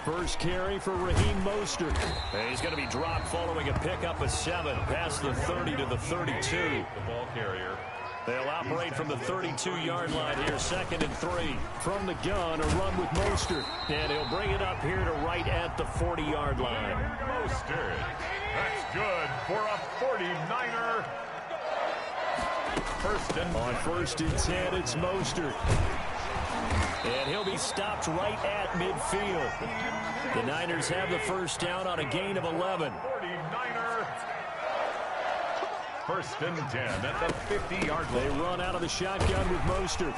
First carry for Raheem Mostert. And he's going to be dropped following a pickup of 7 past the 30 to the 32. The ball carrier. They'll operate from the 32-yard line here, 2nd and 3. From the gun, a run with Mostert. And he'll bring it up here to right at the 40-yard line. Mostert. That's good for a 49er. On 1st and 10, it's Mostert. And he'll be stopped right at midfield. The Niners have the first down on a gain of 11. 49er. 1st and 10 at the 50-yard line. They run out of the shotgun with Mostert.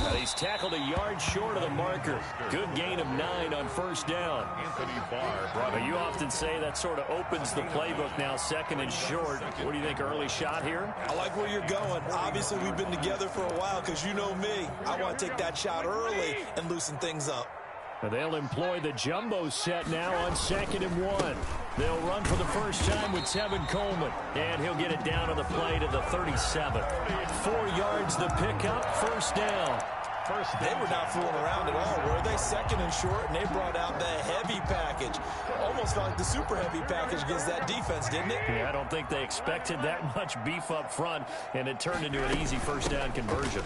And he's tackled a yard short of the marker. Good gain of 9 on 1st down. Anthony Barr brought it. You often say that sort of opens the playbook now, 2nd and short. What do you think, early shot here? I like where you're going. Obviously, we've been together for a while because you know me. I want to take that shot early and loosen things up. And they'll employ the jumbo set now on 2nd and 1. They'll run for the first time with Tevin Coleman. And he'll get it down on the play to the 37. 4 yards the pickup, 1st down. They were not fooling around at all, were they? 2nd and short, and they brought out the heavy package. Almost felt like the super heavy package against that defense, didn't it? Yeah, I don't think they expected that much beef up front, and it turned into an easy 1st down conversion.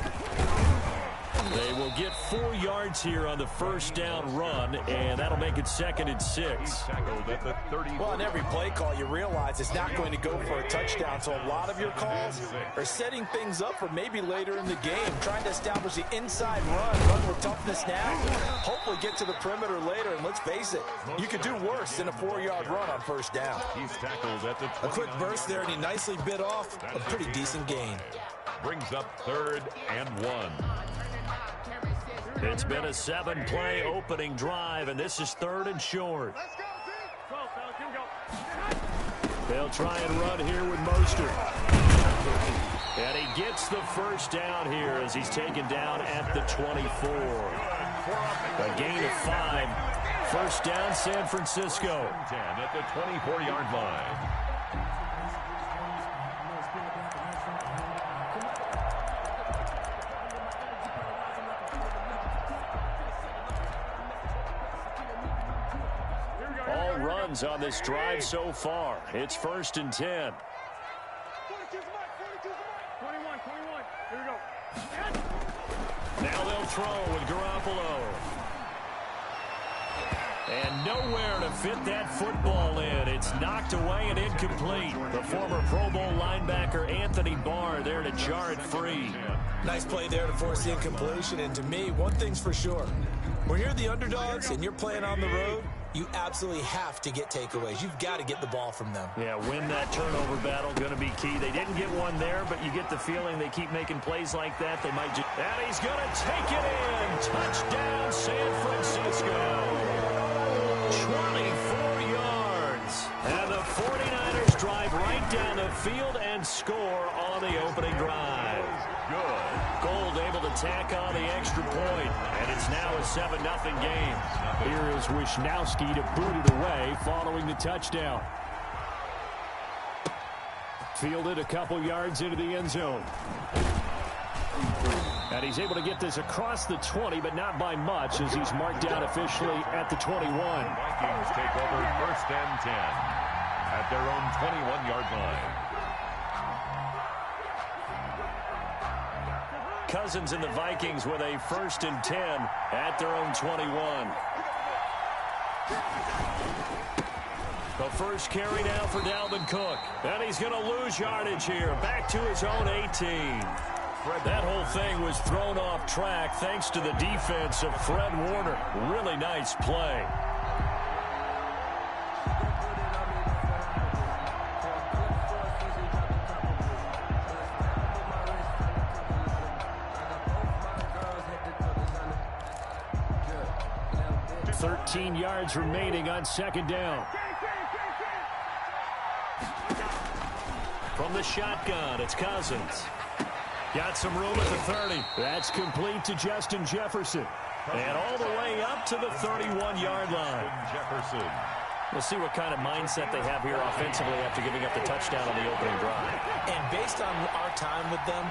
They will get 4 yards here on the 1st down run, and that'll make it 2nd and 6. Well, on every play call, you realize it's not going to go for a touchdown, so a lot of your calls are setting things up for maybe later in the game, trying to establish the inside run with toughness now, hopefully get to the perimeter later, and let's face it, you could do worse than a 4-yard run on 1st down. He's tackled at the 20. A quick burst there, and he nicely bit off a pretty decent gain. Brings up 3rd and 1. It's been a 7-play opening drive, and this is 3rd and short. They'll try and run here with Mostert. And he gets the 1st down here as he's taken down at the 24. A gain of 5. 1st down, San Francisco. 10 at the 24-yard line. On this drive so far. It's 1st and 10. 21. Here we go. Now they'll throw with Garoppolo. And nowhere to fit that football in. It's knocked away and incomplete. The former Pro Bowl linebacker Anthony Barr there to jar it free. Nice play there to force the incompletion. And to me, one thing's for sure. When you're the underdogs and you're playing on the road, you absolutely have to get takeaways. You've got to get the ball from them. Yeah, win that turnover battle, going to be key. They didn't get one there, but you get the feeling they keep making plays like that. They might just... And he's going to take it in. Touchdown, San Francisco. 24 yards. And the 49ers drive right down the field and score on the opening drive. Good. Gold able to tack on the extra point, and it's now a 7-0 game. Here is Wisnowski to boot it away following the touchdown. Fielded a couple yards into the end zone. And he's able to get this across the 20, but not by much, as he's marked down officially at the 21. Vikings take over 1st and 10 at their own 21-yard line. Cousins and the Vikings with a 1st and 10 at their own 21. The first carry now for Dalvin Cook. And he's going to lose yardage here. Back to his own 18. That whole thing was thrown off track thanks to the defense of Fred Warner. Really nice play. Yards remaining on 2nd down. From the shotgun, it's Cousins. Got some room at the 30. That's complete to Justin Jefferson. And all the way up to the 31-yard line. Jefferson. We'll see what kind of mindset they have here offensively after giving up the touchdown on the opening drive. And based on our time with them,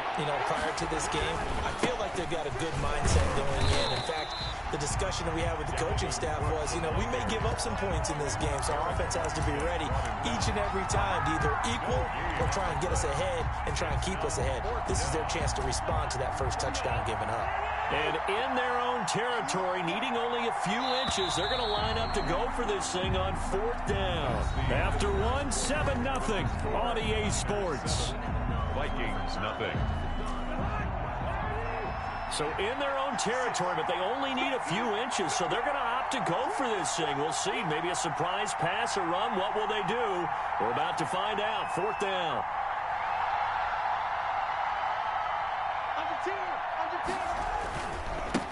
prior to this game, I feel like they've got a good mindset going in. In fact, the discussion that we had with the coaching staff was, we may give up some points in this game, so our offense has to be ready each and every time to either equal or try and get us ahead and try and keep us ahead. This is their chance to respond to that first touchdown given up. And in their own territory, needing only a few inches, they're going to line up to go for this thing on 4th down. After 7-0 on EA Sports. Vikings, nothing. So in their own territory, but they only need a few inches, so they're going to opt to go for this thing. We'll see. Maybe a surprise pass or run. What will they do? We're about to find out. 4th down.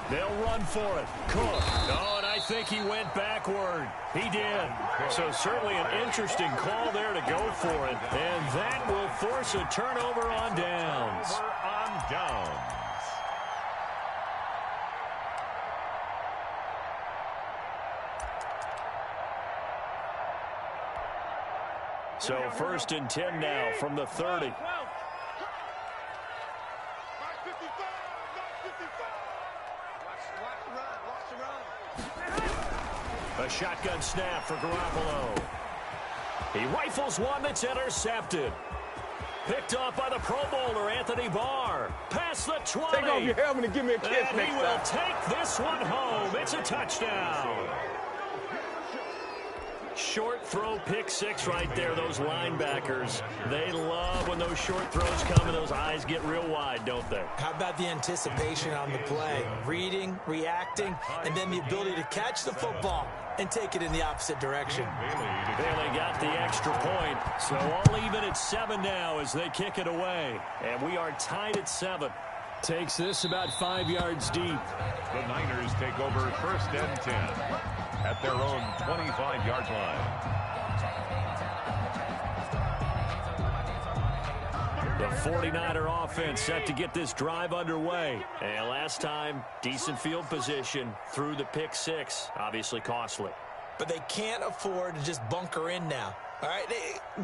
They'll run for it. Cook. Oh, and I think he went backward. He did. So certainly an interesting call there to go for it. And that will force a turnover on downs. On downs. So 1st and 10 now from the 30. A shotgun snap for Garoppolo. He rifles one that's intercepted. Picked off by the Pro Bowler, Anthony Barr. Past the 20. Take off your helmet and give me a kiss and next he will time. take this one home. It's a touchdown. Short throw, pick six right there. Those linebackers, they love when those short throws come and those eyes get real wide, don't they? How about the anticipation on the play? Reading, reacting, and then the ability to catch the football and take it in the opposite direction. Bailey got the extra point, so all even at 7 now as they kick it away. And we are tied at 7. Takes this about 5 yards deep. The Niners take over 1st and 10 at their own 25-yard line. The 49er offense set to get this drive underway. And last time, decent field position through the pick six. Obviously costly. But they can't afford to just bunker in now. All right,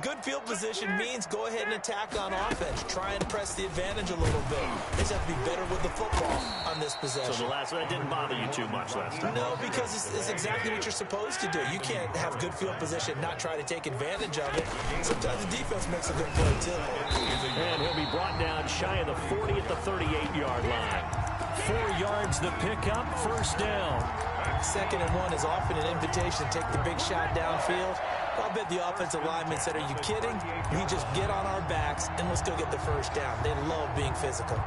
good field position means go ahead and attack on offense. Try and press the advantage a little bit. They just have to be better with the football on this possession. So that didn't bother you too much last time? No, because it's exactly what you're supposed to do. You can't have good field position, not try to take advantage of it. Sometimes the defense makes a good play, too. And he'll be brought down shy of the 40 at the 38-yard line. 4 yards the pickup, 1st down. 2nd and 1 is often an invitation to take the big shot downfield. I'll bet the offensive lineman said, are you kidding? We just get on our backs and let's go get the 1st down. They love being physical.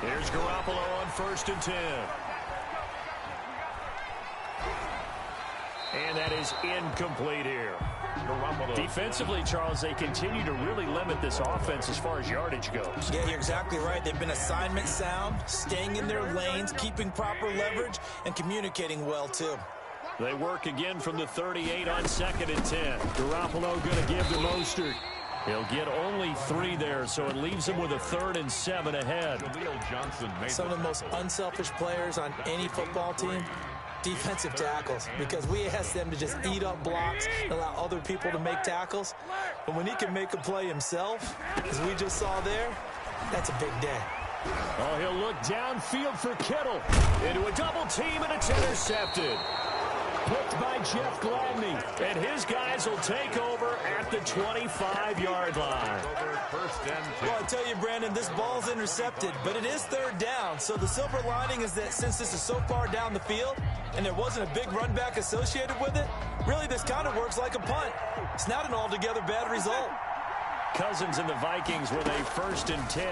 Here's Garoppolo on 1st and 10. And that is incomplete here. Garoppolo. Defensively, Charles, they continue to really limit this offense as far as yardage goes. Yeah, you're exactly right. They've been assignment sound, staying in their lanes, keeping proper leverage, and communicating well, too. They work again from the 38 on 2nd and 10. Garoppolo going to give to Mostert. He'll get only 3 there, so it leaves him with a 3rd and 7 ahead. Some of the most unselfish players on any football team, defensive tackles, because we ask them to just eat up blocks and allow other people to make tackles. But when he can make a play himself, as we just saw there, that's a big day. Oh, he'll look downfield for Kittle. Into a double team, and it's intercepted. Picked by Jeff Gladney. And his guys will take over at the 25-yard line. Well, I tell you, Brandon, this ball's intercepted, but it is 3rd down. So the silver lining is that since this is so far down the field and there wasn't a big run back associated with it, really this kind of works like a punt. It's not an altogether bad result. Cousins and the Vikings with a 1st and 10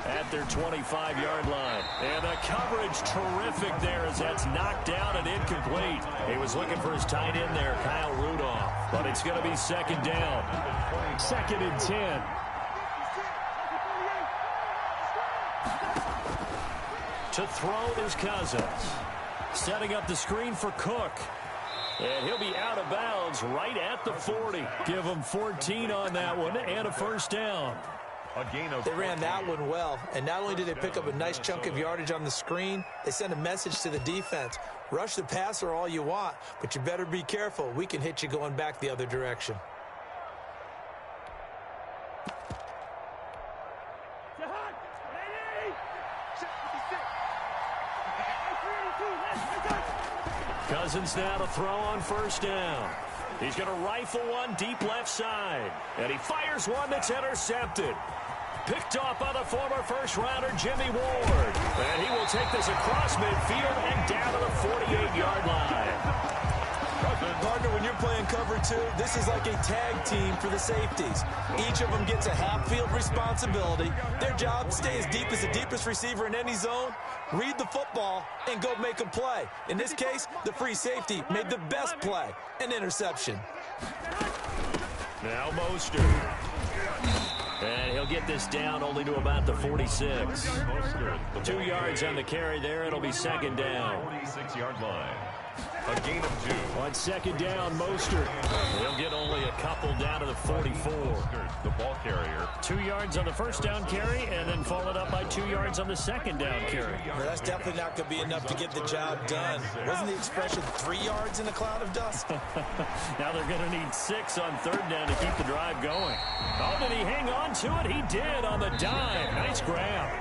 at their 25-yard line. And the coverage terrific there as that's knocked down and incomplete. He was looking for his tight end there, Kyle Rudolph. But it's going to be 2nd down. 2nd and 10. To throw is Cousins. Setting up the screen for Cook. And he'll be out of bounds right at the 40. Give him 14 on that one and a 1st down. A gain of They ran that one well, and not only did they pick up a nice chunk of yardage on the screen, they sent a message to the defense. Rush the passer all you want, but you better be careful. We can hit you going back the other direction. Cousins now to throw on first down. He's going to rifle one deep left side. And he fires one that's intercepted. Picked off by the former first-rounder Jimmy Ward. And he will take this across midfield and down to the 48-yard line. Partner, when you're playing cover two, this is like a tag team for the safeties. Each of them gets a half-field responsibility. Their job, stay as deep as the deepest receiver in any zone, read the football, and go make a play. In this case, the free safety made the best play, an interception. Now Mostert. And he'll get this down only to about the 46. 2 yards on the carry there. It'll be second down. 46-yard line. A gain of 2. On second down, Mostert. He'll get only a couple down to the 44. The ball carrier. 2 yards on the first down carry, and then followed up by 2 yards on the second down carry. Well, that's definitely not going to be enough to get the job done. Wasn't the expression 3 yards in a cloud of dust? Now they're going to need 6 on third down to keep the drive going. Oh, did he hang on to it? He did on the dime. Nice grab.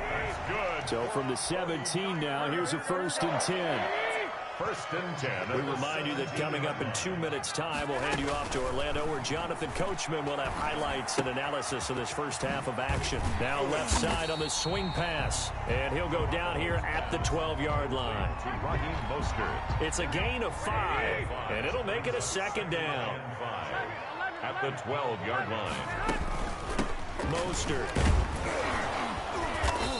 Good. So from the 17 now, here's a 1st and 10. 1st and 10. We remind you that coming up in 2 minutes' time, we'll hand you off to Orlando, where Jonathan Coachman will have highlights and analysis of this first half of action. Now left side on the swing pass, and he'll go down here at the 12-yard line. It's a gain of 5, and it'll make it a second down. At the 12-yard line. Mostert.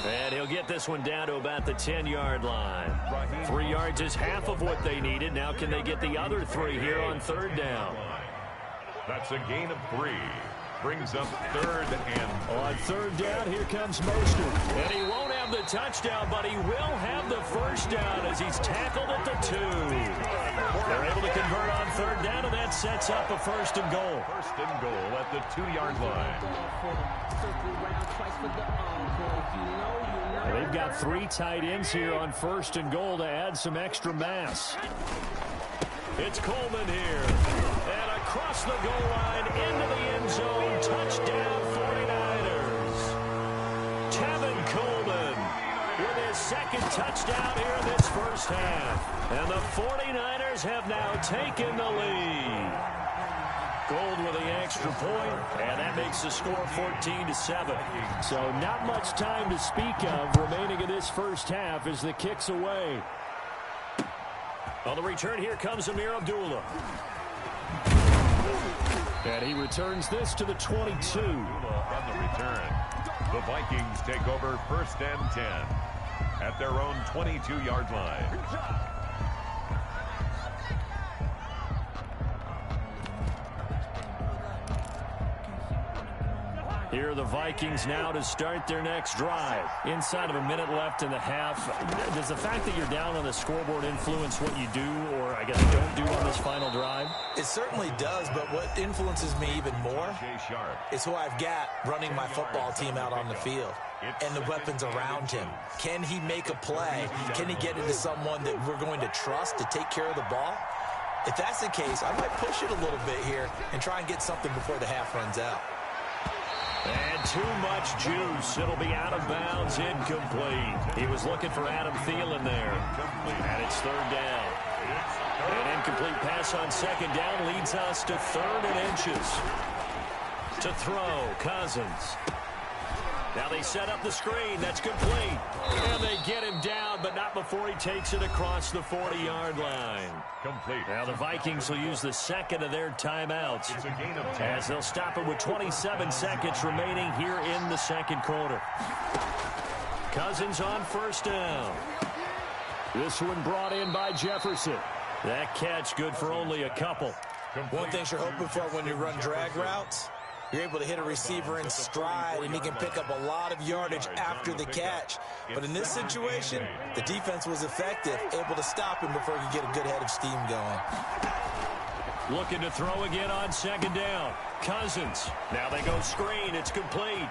And he'll get this one down to about the 10-yard line. 3 yards is half of what they needed. Now can they get the other 3 here on third down? That's a gain of 3. Brings up 3rd and 3. On third down, here comes Mostert. And he won't have the touchdown, but he will have the first down as he's tackled at the 2. They're able to convert on third down, and that sets up a 1st and goal. 1st and goal at the 2-yard line. They've got 3 tight ends here on 1st and goal to add some extra mass. It's Coleman here. And across the goal line into the end zone. Touchdown 49ers. Tevin Coleman with his 2nd touchdown here in this first half. And the 49ers have now taken the lead. Gold with the extra point, and that makes the score 14-7. So not much time to speak of remaining in this first half as the kick's away. On the return, here comes Amir Abdullah. And he returns this to the 22. On the return, the Vikings take over 1st and 10 at their own 22-yard line. Here are the Vikings now to start their next drive. Inside of a minute left in the half. Does the fact that you're down on the scoreboard influence what you do, or I guess don't do on this final drive? It certainly does, but what influences me even more is who I've got running my football team out on the field and the weapons around him. Can he make a play? Can he get into someone that we're going to trust to take care of the ball? If that's the case, I might push it a little bit here and try and get something before the half runs out. And too much juice. It'll be out of bounds, incomplete. He was looking for Adam Thielen there. And it's third down. An incomplete pass on second down leads us to 3rd and inches. To throw, Cousins. Now they set up the screen. That's complete. And they get him down, but not before he takes it across the 40-yard line. Complete. Now the Vikings will use the 2nd of their timeouts It's a gain of 10. as they'll stop it with 27 seconds remaining here in the second quarter. Cousins on first down. This one brought in by Jefferson. That catch good for only a couple. One thing you're hoping for when you run drag routes, you're able to hit a receiver in stride, and he can pick up a lot of yardage after the catch. But in this situation, the defense was effective, able to stop him before he could get a good head of steam going. Looking to throw again on second down. Cousins. Now they go screen. It's complete.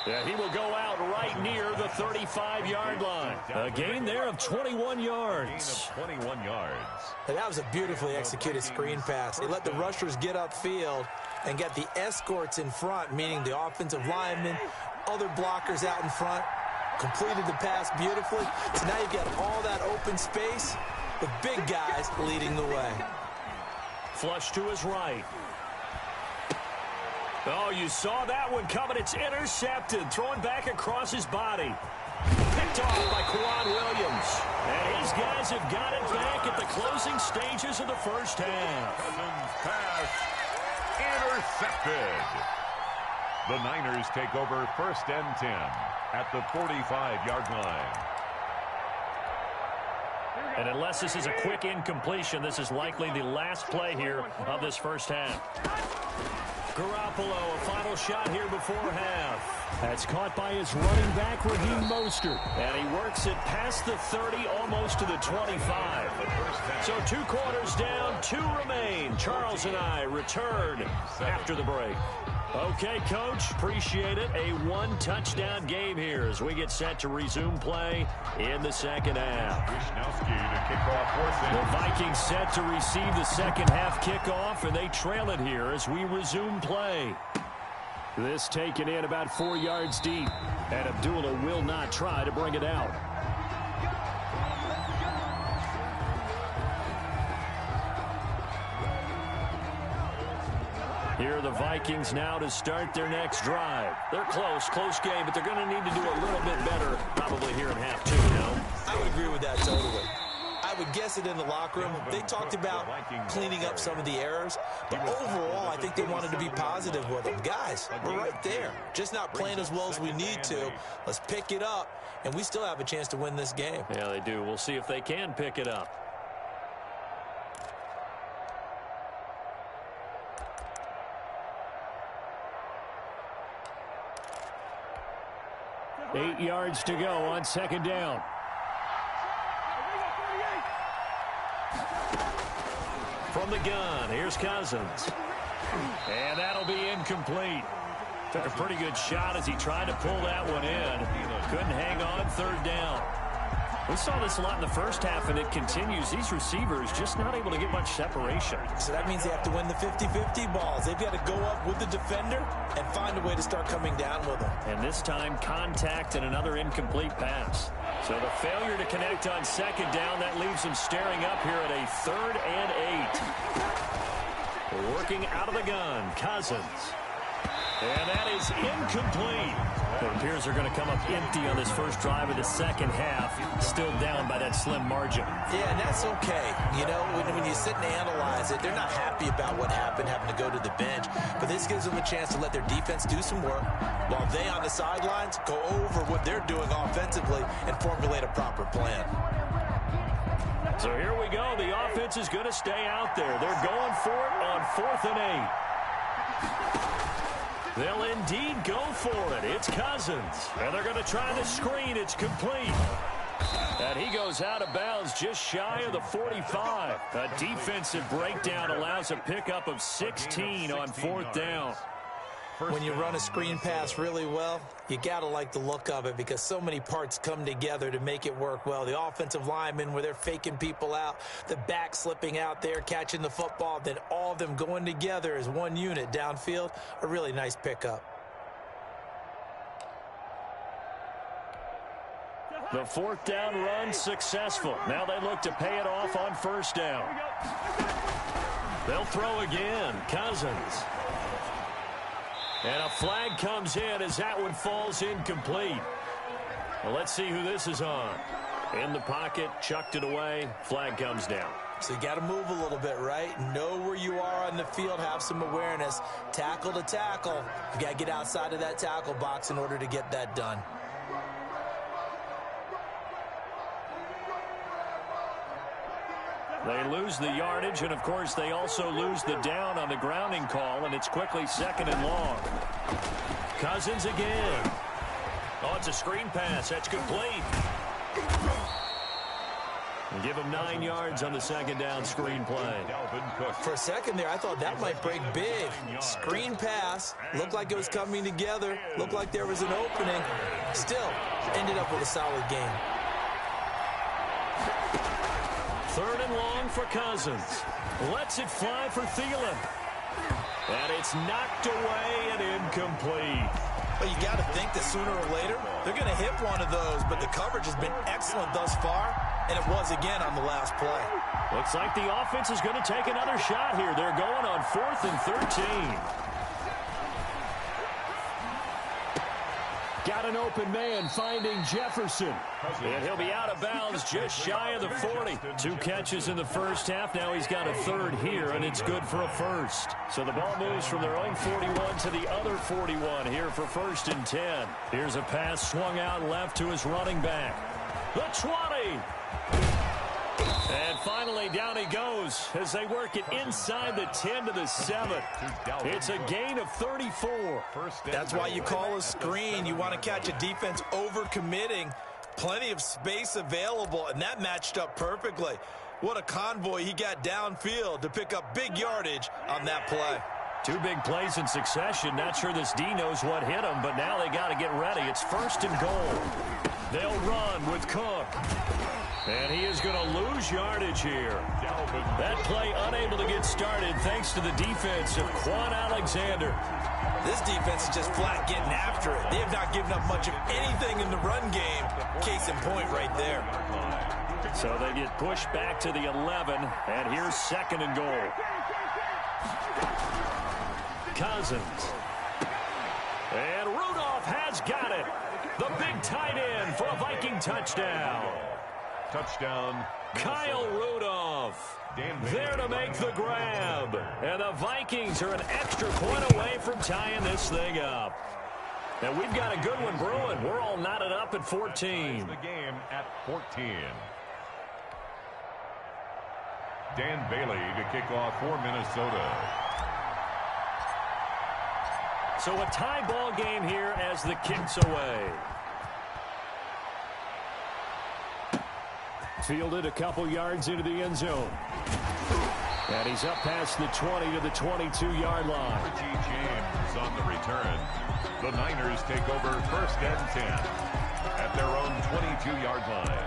Yeah, he will go out right near the 35-yard line. A gain there of 21 yards. 21 yards. And that was a beautifully executed screen pass. They let the rushers get upfield and get the escorts in front, meaning the offensive linemen, other blockers out in front, completed the pass beautifully. So now you've got all that open space with big guys leading the way. Flush to his right. Oh, you saw that one coming. It's intercepted. Throwing back across his body. Picked off by Quan Williams. And his guys have got it back at the closing stages of the first half. Cousins pass intercepted. The Niners take over 1st and 10 at the 45-yard line. And unless this is a quick incompletion, this is likely the last play here of this first half. Garoppolo, a final shot here before half. That's caught by his running back, Raheem Mostert. And he works it past the 30, almost to the 25. So 2 quarters down, 2 remain. Charles and I return after the break. Okay, Coach, appreciate it. A 1-touchdown game here as we get set to resume play in the second half. The Vikings set to receive the second half kickoff, and they trail it here as we resume play. This taken in about 4 yards deep, and Abdullah will not try to bring it out. Here are the Vikings now to start their next drive. They're close game, but they're going to need to do a little bit better probably here in half 2, no? I would agree with that totally. I would guess it in the locker room. They talked about cleaning up some of the errors, but overall, I think they wanted to be positive with them. Guys, we're right there. Just not playing as well as we need to. Let's pick it up, and we still have a chance to win this game. Yeah, they do. We'll see if they can pick it up. Eight yards to go on second down. From the gun, here's Cousins. And that'll be incomplete. Took a pretty good shot as he tried to pull that one in. Couldn't hang on, third down. We saw this a lot in the first half, and it continues. These receivers just not able to get much separation. So that means they have to win the 50-50 balls. They've got to go up with the defender and find a way to start coming down with them. And this time, contact and another incomplete pass. So the failure to connect on second down, that leaves them staring up here at a 3rd and 8. Working out of the gun, Cousins. And that is incomplete. It appears they're going to come up empty on this first drive of the second half. Still down by that slim margin. Yeah, and that's okay. You know, when you sit and analyze it, they're not happy about what happened, having to go to the bench. But this gives them a chance to let their defense do some work while they on the sidelines go over what they're doing offensively and formulate a proper plan. So here we go. The offense is going to stay out there. They're going for it on 4th and 8. They'll indeed go for it. It's Cousins. And they're going to try the screen. It's complete. And he goes out of bounds just shy of the 45. A defensive breakdown allows a pickup of 16 on 4th down. When you run a screen pass really well, you got to like the look of it because so many parts come together to make it work well. The offensive linemen where they're faking people out, the back slipping out there, catching the football, then all of them going together as one unit downfield, a really nice pickup. The 4th down run successful. Now they look to pay it off on 1st down. They'll throw again. Cousins. And a flag comes in as that one falls incomplete. Well, let's see who this is on. In the pocket, chucked it away, flag comes down. So you got to move a little bit, right? Know where you are on the field, have some awareness. Tackle to tackle. You got to get outside of that tackle box in order to get that done. They lose the yardage, and, of course, they also lose the down on the grounding call, and it's quickly 2nd and long. Cousins again. Oh, it's a screen pass. That's complete. And give him 9 yards on the second down screen play. For a second there, I thought that might break big. Screen pass. Looked like it was coming together. Looked like there was an opening. Still, ended up with a solid game. 3rd and long for Cousins. Lets it fly for Thielen. And it's knocked away and incomplete. But you got to think that sooner or later, they're going to hit one of those. But the coverage has been excellent thus far, and it was again on the last play. Looks like the offense is going to take another shot here. They're going on 4th and 13. Got an open man finding Jefferson. And he'll be out of bounds just shy of the 40. 2 catches in the first half. Now he's got a 3rd here, and it's good for a first. So the ball moves from their own 41 to the other 41 here for 1st and 10. Here's a pass swung out left to his running back. The 20. And finally, down he goes as they work it inside the 10 to the 7. It's a gain of 34. That's why you call a screen. You want to catch a defense overcommitting. Plenty of space available, and that matched up perfectly. What a convoy he got downfield to pick up big yardage on that play. 2 big plays in succession. Not sure this D knows what hit him, but now they got to get ready. It's 1st and goal. They'll run with Cook. And he is going to lose yardage here. That play unable to get started thanks to the defense of Quan Alexander. This defense is just flat getting after it. They have not given up much of anything in the run game. Case in point right there. So they get pushed back to the 11, and here's 2nd and goal. Cousins. And Rudolph has got it. The big tight end for a Viking touchdown. Touchdown, Kyle Rudolph there to make the grab. And the Vikings are an extra point away from tying this thing up. And we've got a good one brewing. We're all knotted up at 14. The game at 14. Dan Bailey to kick off for Minnesota. So a tie ball game here as the kick's away. Fielded a couple yards into the end zone. And he's up past the 20 to the 22-yard line. Richie James on the return. The Niners take over 1st and 10 at their own 22-yard line.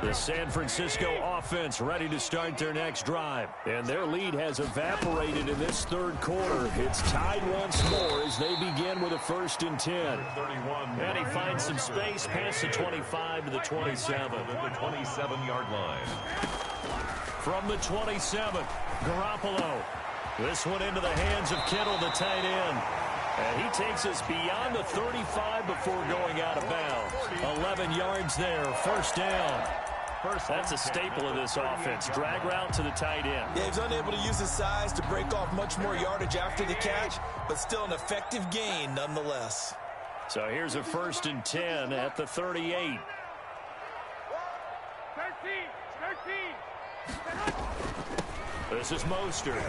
The San Francisco offense ready to start their next drive. And their lead has evaporated in this 3rd quarter. It's tied once more as they begin with a 1st and 10. 31. And he finds some space past the 25 to the 27. At the 27-yard line. From the 27, Garoppolo. This one into the hands of Kittle, the tight end. And he takes us beyond the 35 before going out of bounds. 11 yards there, 1st down. That's a staple of this offense. Drag route to the tight end. Yeah, he's unable to use his size to break off much more yardage after the catch, but still an effective gain nonetheless. So here's a 1st and 10 at the 38. 13. This is Mostert.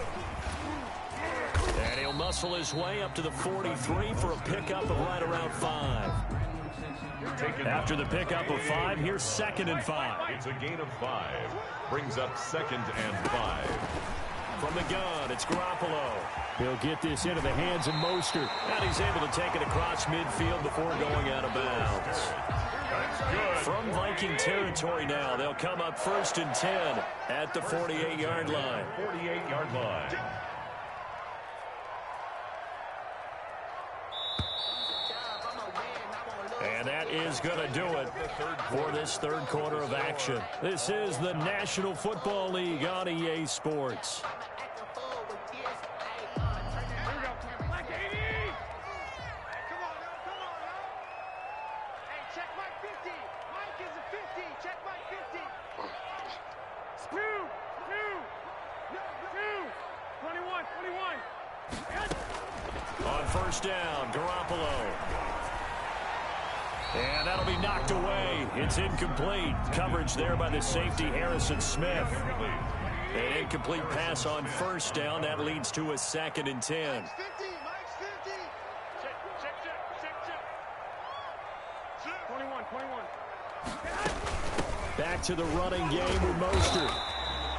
And he'll muscle his way up to the 43 for a pickup of right around 5. After the pickup of 5, here's 2nd and 5. It's a gain of 5. Brings up 2nd and 5. From the gun, it's Garoppolo. He'll get this into the hands of Mostert. And he's able to take it across midfield before going out of bounds. From Viking territory now, they'll come up 1st and 10 at the 48-yard line. 48-yard line. And that is going to do it for this 3rd quarter of action. This is the National Football League on EA Sports. On 1st down, Garoppolo. And that'll be knocked away. It's incomplete. Coverage there by the safety, Harrison Smith. An incomplete pass on 1st down. That leads to a 2nd and 10. Back to the running game with Mostert.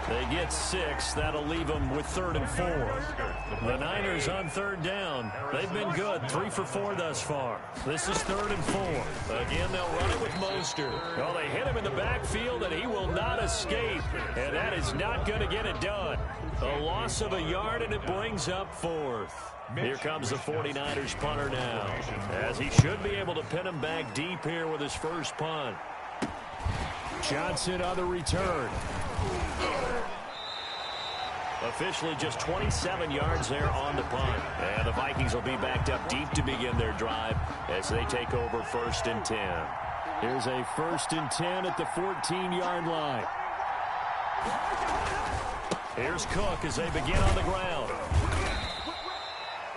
They get 6. That'll leave them with 3rd and 4. The Niners on 3rd down. They've been good. 3 for 4 thus far. This is 3rd and 4. Again, they'll run it with Mostert. Well, they hit him in the backfield, and he will not escape. And that is not going to get it done. A loss of a yard, and it brings up 4th. Here comes the 49ers punter now, as he should be able to pin him back deep here with his first punt. Johnson on the return. Officially just 27 yards there on the punt. And the Vikings will be backed up deep to begin their drive as they take over 1st and 10. Here's a 1st and 10 at the 14-yard line. Here's Cook as they begin on the ground.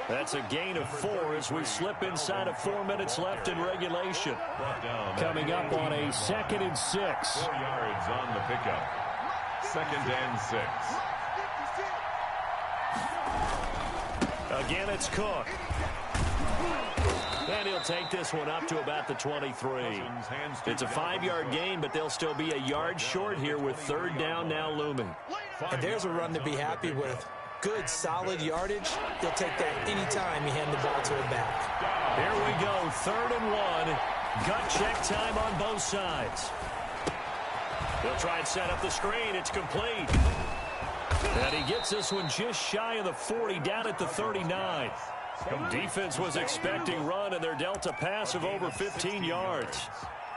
That's a gain of 4 as we slip inside of 4 minutes left in regulation. Coming up on a 2nd and 6. 4 yards on the pickup. 2nd and 6. Again, it's Cook. And he'll take this one up to about the 23. It's a 5-yard gain, but they'll still be a yard short here with 3rd down now looming. And there's a run to be happy with. Good, solid yardage. He'll take that anytime you hand the ball to a back. Here we go, 3rd and 1. Gut check time on both sides. They'll try and set up the screen. It's complete. And he gets this one just shy of the 40, down at the 39. Defense was expecting run, and they're dealt a pass of over 15 yards.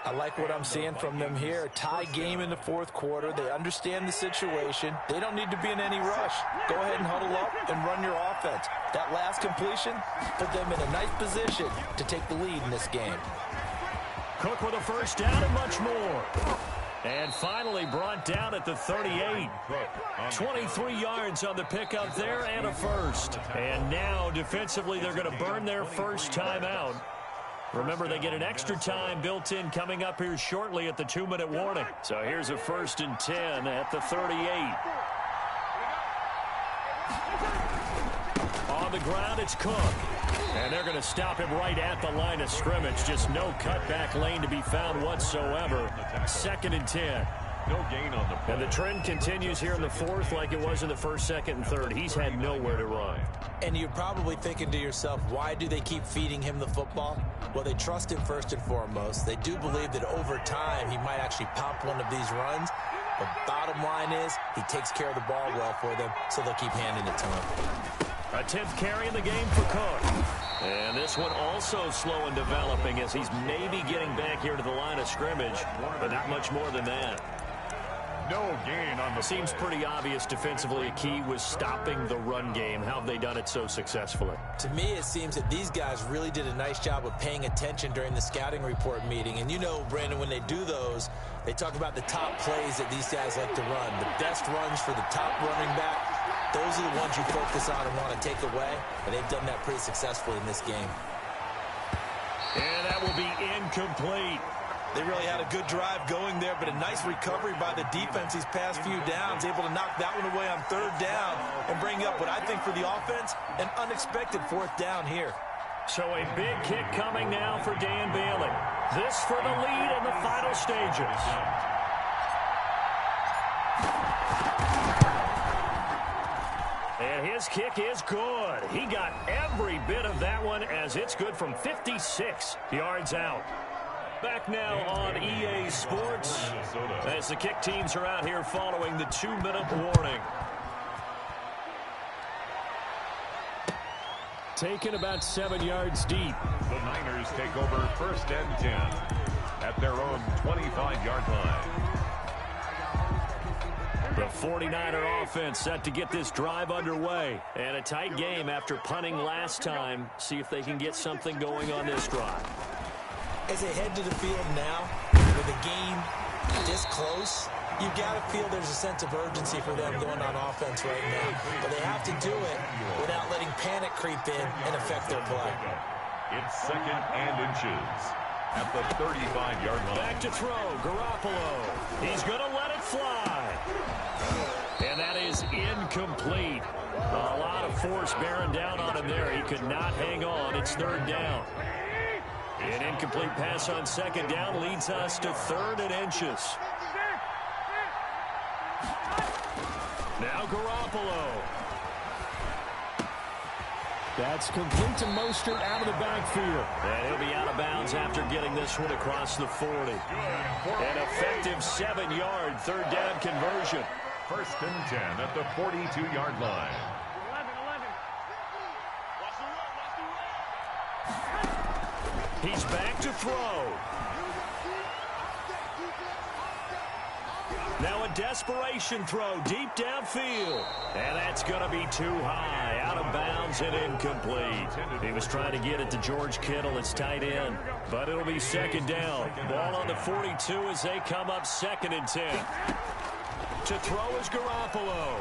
I like what I'm seeing from them here. Tie game in the 4th quarter. They understand the situation. They don't need to be in any rush. Go ahead and huddle up and run your offense. That last completion put them in a nice position to take the lead in this game. Cook with a 1st down and much more. And finally brought down at the 38. 23 yards on the pickup there and a 1st. And now defensively they're going to burn their first timeout. Remember, they get an extra time built in coming up here shortly at the 2-minute warning. So here's a 1st and 10 at the 38. On the ground, it's Cook. And they're going to stop him right at the line of scrimmage. Just no cutback lane to be found whatsoever. 2nd and 10. No gain on the play. And the trend continues here in the 4th like it was in the 1st, 2nd, and 3rd. He's had nowhere to run. And you're probably thinking to yourself, why do they keep feeding him the football? Well, they trust him first and foremost. They do believe that over time he might actually pop one of these runs. But bottom line is he takes care of the ball well for them, so they'll keep handing it to him. A 10th carry in the game for Cook. And this one also slow in developing as he's maybe getting back here to the line of scrimmage, but not much more than that. No gain on the Seems pretty obvious defensively a key was stopping the run game. How have they done it so successfully? To me, it seems that these guys really did a nice job of paying attention during the scouting report meeting. And you know, Brandon, when they do those, they talk about the top plays that these guys like to run. The best runs for the top running back, those are the ones you focus on and want to take away. And they've done that pretty successfully in this game. And that will be incomplete. They really had a good drive going there, but a nice recovery by the defense these past few downs, able to knock that one away on 3rd down and bring up what I think for the offense, an unexpected 4th down here. So a big kick coming now for Dan Bailey. This for the lead in the final stages. And his kick is good. He got every bit of that one as it's good from 56 yards out. Back now on EA Sports as the kick teams are out here following the 2-minute warning. Taken about 7 yards deep. The Niners take over 1st and 10 at their own 25-yard line. The 49er offense set to get this drive underway. And a tight game after punting last time. See if they can get something going on this drive. As they head to the field now, with a game this close, you've got to feel there's a sense of urgency for them going on offense right now. But they have to do it without letting panic creep in and affect their play. It's 2nd and inches at the 35-yard line. Back to throw, Garoppolo. He's going to let it fly. And that is incomplete. A lot of force bearing down on him there. He could not hang on. It's 3rd down. An incomplete pass on second down leads us to 3rd and inches. Now Garoppolo. That's complete to Mostert out of the backfield. And he'll be out of bounds after getting this one across the 40. An effective 7-yard 3rd down conversion. 1st and 10 at the 42-yard line. 11. He's back to throw. Now a desperation throw deep downfield. And that's going to be too high. Out of bounds and incomplete. He was trying to get it to George Kittle, its tight end. But it'll be 2nd down. Ball on the 42 as they come up 2nd and 10. To throw is Garoppolo.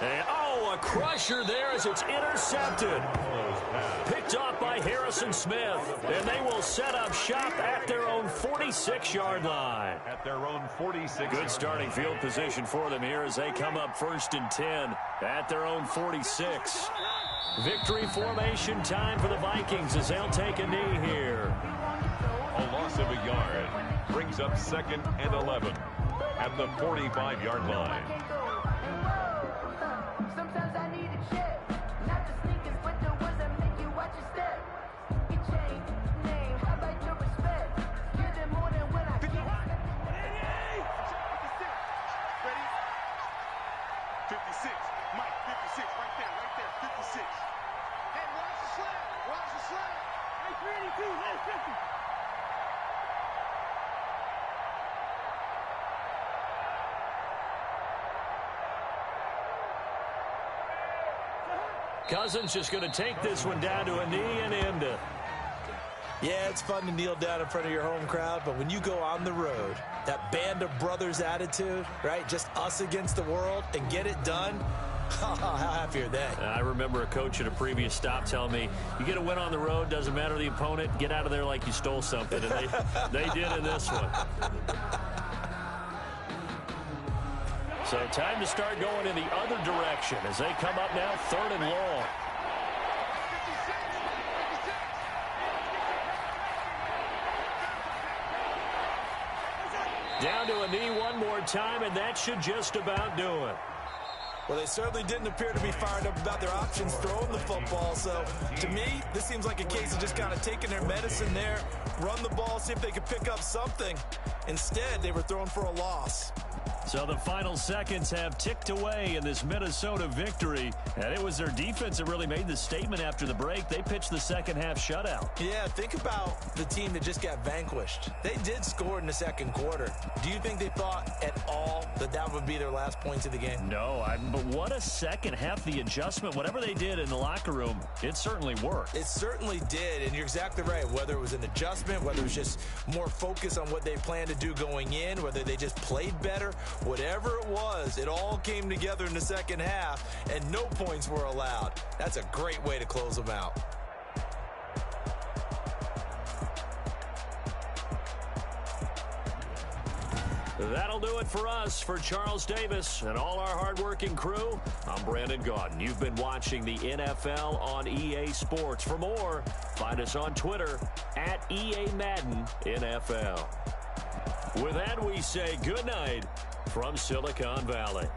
And, a crusher there as it's intercepted. Picked off by Harrison Smith. And they will set up shop at their own 46-yard line. At their own 46. Good starting field position for them here as they come up 1st and 10 at their own 46. Victory formation time for the Vikings as they'll take a knee here. A loss of a yard brings up 2nd and 11 at the 45-yard line. Cousins just going to take this one down to a knee and end it. Yeah, it's fun to kneel down in front of your home crowd, but when you go on the road, that band of brothers attitude, right? Just us against the world and get it done. How happy are they? I remember a coach at a previous stop telling me, you get a win on the road, doesn't matter the opponent, get out of there like you stole something. And they did in this one. So time to start going in the other direction as they come up now 3rd and long. Down to a knee one more time, and that should just about do it. Well, they certainly didn't appear to be fired up about their options throwing the football. So, to me, this seems like a case of just kind of taking their medicine there, run the ball, see if they could pick up something. Instead, they were throwing for a loss. So the final seconds have ticked away in this Minnesota victory. And it was their defense that really made the statement after the break. They pitched the second half shutout. Yeah, think about the team that just got vanquished. They did score in the 2nd quarter. Do you think they thought at all that that would be their last points of the game? No, but what a second half. The adjustment, whatever they did in the locker room, it certainly worked. It certainly did, and you're exactly right. Whether it was an adjustment, whether it was just more focus on what they planned to do going in, whether they just played better, whatever it was, it all came together in the second half, and no points were allowed. That's a great way to close them out. That'll do it for us. For Charles Davis and all our hardworking crew, I'm Brandon Gaudin. You've been watching the NFL on EA Sports. For more, find us on Twitter at EA Madden NFL. With that, we say good night from Silicon Valley.